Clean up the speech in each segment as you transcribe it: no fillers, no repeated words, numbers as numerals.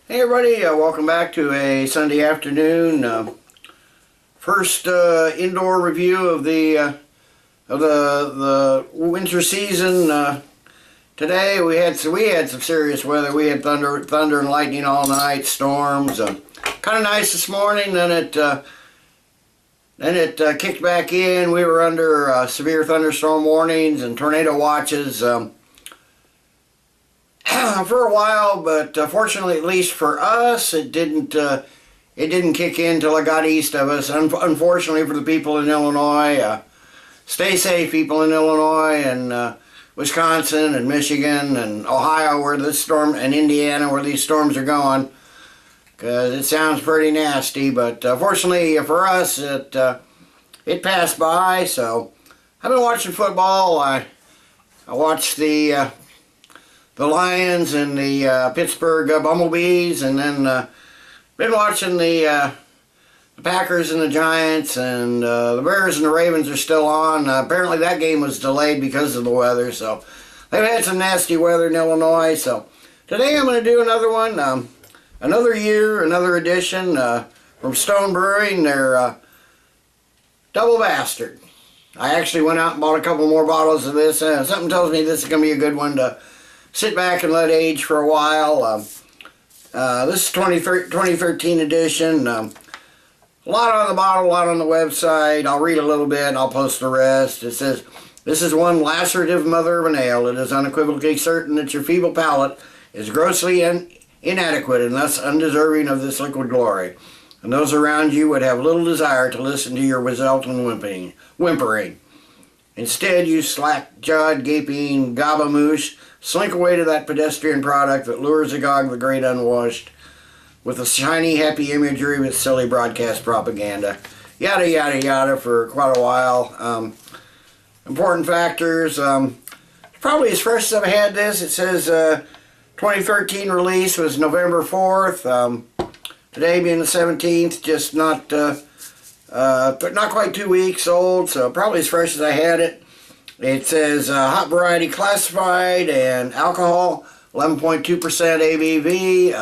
Hey everybody, welcome back to a Sunday afternoon. First indoor review of the winter season. Today we had some serious weather. We had thunder and lightning all night, storms. Kind of nice this morning. Then it kicked back in. We were under severe thunderstorm warnings and tornado watches. For a while, but fortunately, at least for us, it didn't kick in till it got east of us. Unfortunately for the people in Illinois, stay safe, people in Illinois and Wisconsin and Michigan and Ohio, where this storm, and Indiana, where these storms are going, because it sounds pretty nasty. But fortunately for us, it passed by. So I've been watching football. I watched the Lions and the Pittsburgh Bumblebees, and then been watching the Packers and the Giants, and the Bears and the Ravens are still on. Apparently that game was delayed because of the weather, so they've had some nasty weather in Illinois. So today I'm going to do another one, another year, another edition from Stone Brewing, their Double Bastard. I actually went out and bought a couple more bottles of this. Something tells me this is going to be a good one to sit back and let age for a while. This is 2013 edition. A lot on the bottle, a lot on the website. I'll read a little bit and I'll post the rest. It says, "This is one lacerative mother of an ale. It is unequivocally certain that your feeble palate is grossly inadequate and thus undeserving of this liquid glory. And those around you would have little desire to listen to your resultant whimpering. Instead, you slack-jawed, gaping gobemouche, slink away to that pedestrian product that lures agog the great unwashed with a shiny, happy imagery with silly broadcast propaganda." Yada, yada, yada for quite a while. Important factors. Probably as fresh as I've had this. It says 2013 release was November 4th. Today being the 17th, just not quite 2 weeks old, so probably as fresh as I had it. It says hop variety classified and alcohol 11.2% ABV.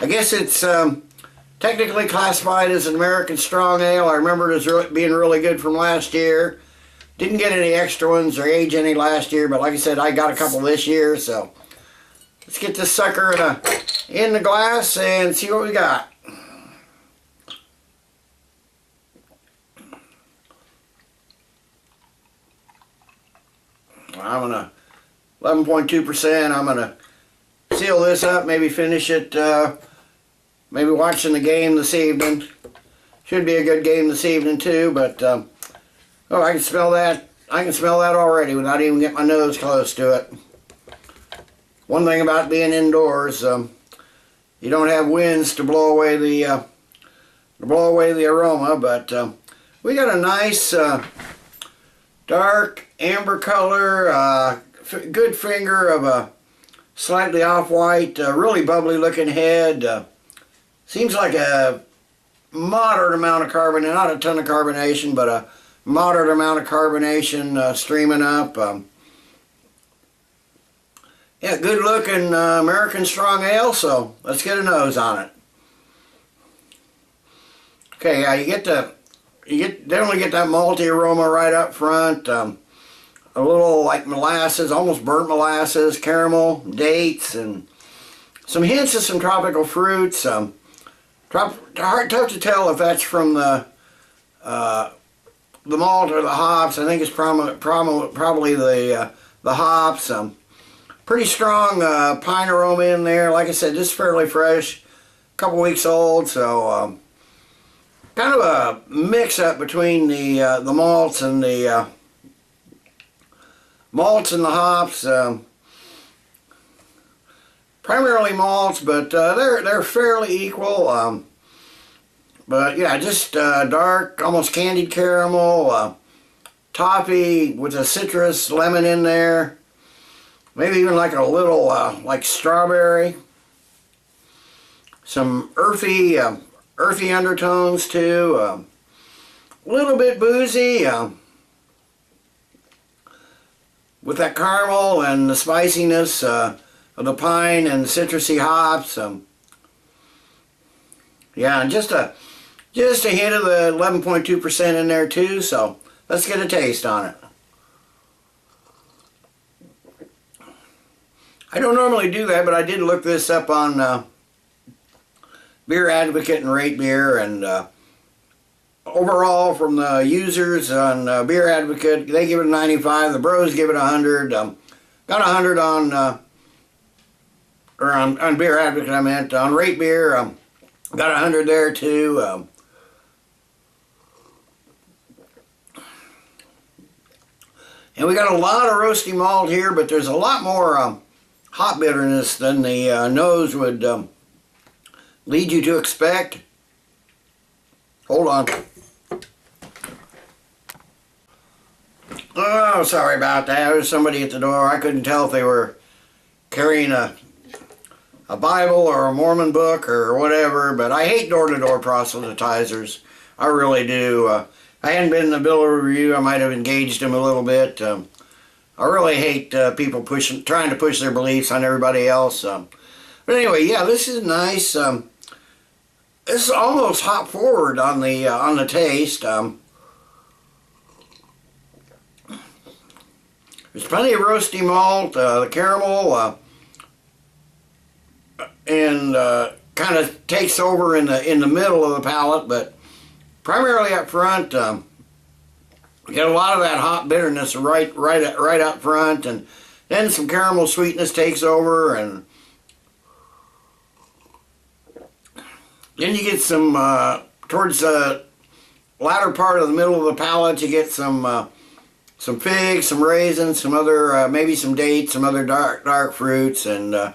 I guess it's technically classified as an American strong ale. I remember it as being really good from last year. Didn't get any extra ones or age any last year, but like I said, I got a couple this year. So let's get this sucker in the glass and see what we got. I'm gonna 11.2%. I'm gonna seal this up. Maybe finish it. Maybe watching the game this evening. Should be a good game this evening too. But oh, I can smell that. I can smell that already without even getting my nose close to it. One thing about being indoors, you don't have winds to blow away the aroma. But we got a nice dark amber color, good finger of a slightly off-white, really bubbly looking head. Seems like a moderate amount of carbonation, not a ton of carbonation, but a moderate amount of carbonation streaming up. Yeah, good looking American strong ale, so let's get a nose on it. Okay, yeah, you definitely get that malty aroma right up front. A little like molasses, almost burnt molasses, caramel, dates, and some hints of some tropical fruits. Tough to tell if that's from the malt or the hops. I think it's probably the hops. Pretty strong pine aroma in there. Like I said, just fairly fresh, a couple weeks old. So kind of a mix-up between the malts and the hops. Primarily malts, but they're fairly equal. But yeah, just dark, almost candied caramel, toffee with a citrus lemon in there. Maybe even like a little like strawberry. Some earthy undertones too. A little bit boozy. With that caramel and the spiciness of the pine and the citrusy hops. Yeah, and just a hint of the 11.2% in there too, so let's get a taste on it. I don't normally do that, but I did look this up on Beer Advocate and Rate Beer, and overall from the users on Beer Advocate, they give it a 95, the bros give it 100, got 100 on, or on Beer Advocate I meant, on Rate Beer, got 100 there too. And we got a lot of roasty malt here, but there's a lot more hop bitterness than the nose would lead you to expect. Hold on. Oh, sorry about that. There was somebody at the door. I couldn't tell if they were carrying a Bible or a Mormon book or whatever, but I hate door-to-door proselytizers. I really do. I hadn't been in the bill of review, I might have engaged them a little bit. I really hate people trying to push their beliefs on everybody else. But anyway, yeah, this is nice. This is almost hop forward on the taste. There's plenty of roasty malt, the caramel, and kind of takes over in the middle of the palate, but primarily up front, you get a lot of that hop bitterness right up front, and then some caramel sweetness takes over, and then you get some towards the latter part of the middle of the palate. You get some figs, some raisins, some other maybe some dates, some other dark fruits, and then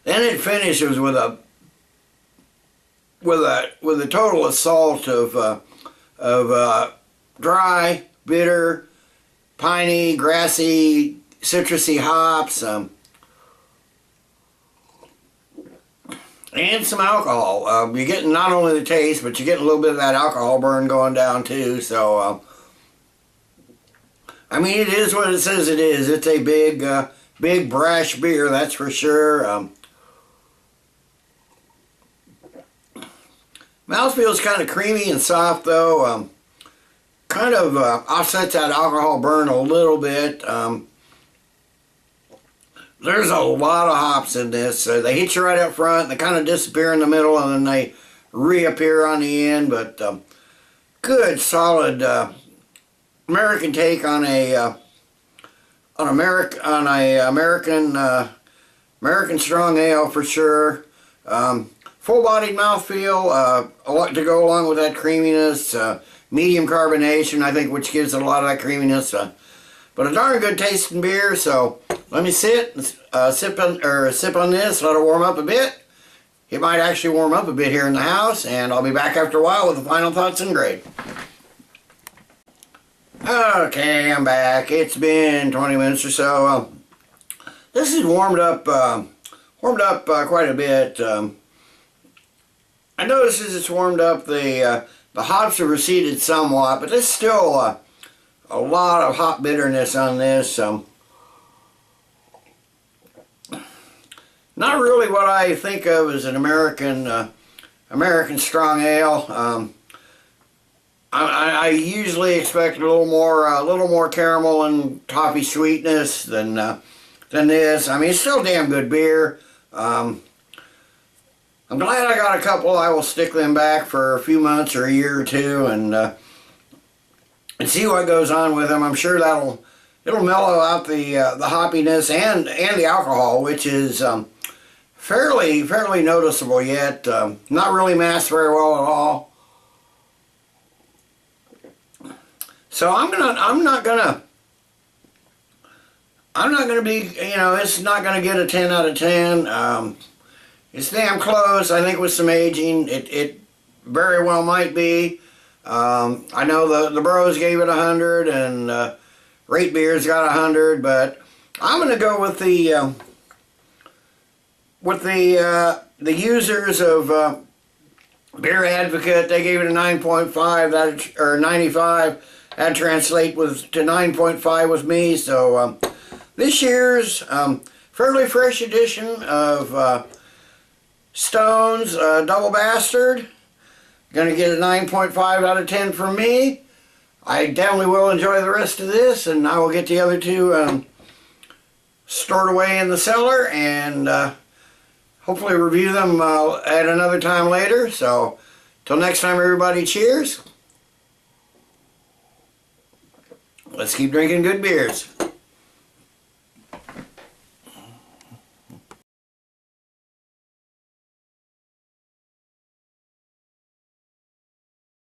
it finishes with a total assault of dry, bitter, piney, grassy, citrusy hops, and some alcohol. You're getting not only the taste, but you're getting a little bit of that alcohol burn going down too. So, I mean, it is what it says it is. It's a big brash beer, that's for sure. Mouthfeel's kind of creamy and soft though. Kind of offsets that alcohol burn a little bit. There's a lot of hops in this. They hit you right up front, they kind of disappear in the middle, and then they reappear on the end. But good, solid American take on a American strong ale for sure. Full-bodied mouthfeel, a lot to go along with that creaminess. Medium carbonation, I think, which gives it a lot of that creaminess. But a darn good tasting beer. So let me sip on this. Let it warm up a bit. It might actually warm up a bit here in the house, and I'll be back after a while with the final thoughts and grade. Okay, I'm back. It's been 20 minutes or so. This is warmed up quite a bit. I notice as it's warmed up, the hops have receded somewhat, but there's still a lot of hop bitterness on this. Not really what I think of as an American strong ale. I usually expect a little more caramel and toffee sweetness than this. I mean, it's still damn good beer. I'm glad I got a couple. I will stick them back for a few months or a year or two and see what goes on with them. I'm sure it'll mellow out the hoppiness and the alcohol, which is fairly noticeable yet. Not really masked very well at all. So I'm not gonna be, it's not gonna get a 10 out of 10. It's damn close. I think with some aging, it very well might be. I know the bros gave it 100, and Rate Beer's got 100, but I'm gonna go with the users of Beer Advocate. They gave it a 9.5 or 95. That translate to 9.5 with me. So this year's fairly fresh edition of Stones, double bastard. Gonna get a 9.5 out of 10 from me. I definitely will enjoy the rest of this, and I will get the other two stored away in the cellar and hopefully review them at another time later. So, till next time, everybody, cheers. Let's keep drinking good beers.